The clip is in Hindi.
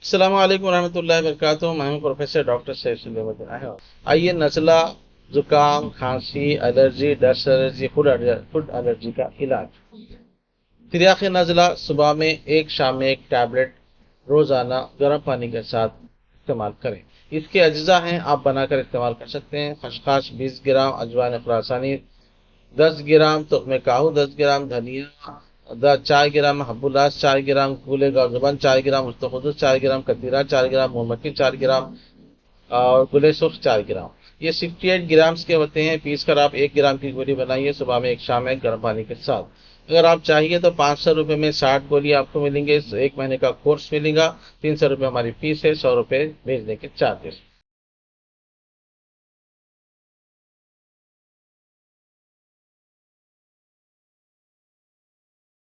अस्सलाम वालेकुम रहमतुल्लाहि व बरकातुहू। मैं हूं प्रोफेसर डॉक्टर सैयद सुलेमान है। आइए नज़ला, जुकाम, खांसी, allergy, dust allergy, food allergy का इलाज। तिर्याक नज़ला सुबह में एक, शाम में एक टैबलेट रोजाना गर्म पानी के साथ इस्तेमाल करें। इसके अज्जा हैं, आप बनाकर इस्तेमाल कर सकते हैं। खसखस 20 ग्राम, अजवाइन खुरासानी 10 ग्राम, तुख्मे काहू 10 ग्राम, धनिया 4 ग्राम, हब्बुलास 4 ग्राम, फूले गाजुबान 4 ग्राम, उस्तखुदुस 4 ग्राम, कतीरा 4 ग्राम, मोमक्खी 4 ग्राम और गुले सुर्ख 4 ग्राम। ये 68 ग्राम्स के होते हैं। पीस कर आप 1 ग्राम की गोली बनाइए सुबह में एक, शाम में गर्म पानी के साथ। अगर आप चाहिए तो 500 रुपये में 60 गोली आपको मिलेंगे। 1 महीने का कोर्स मिलेगा। 300 रुपये हमारी फीस है, 100 रुपये भेजने के चार्जेस।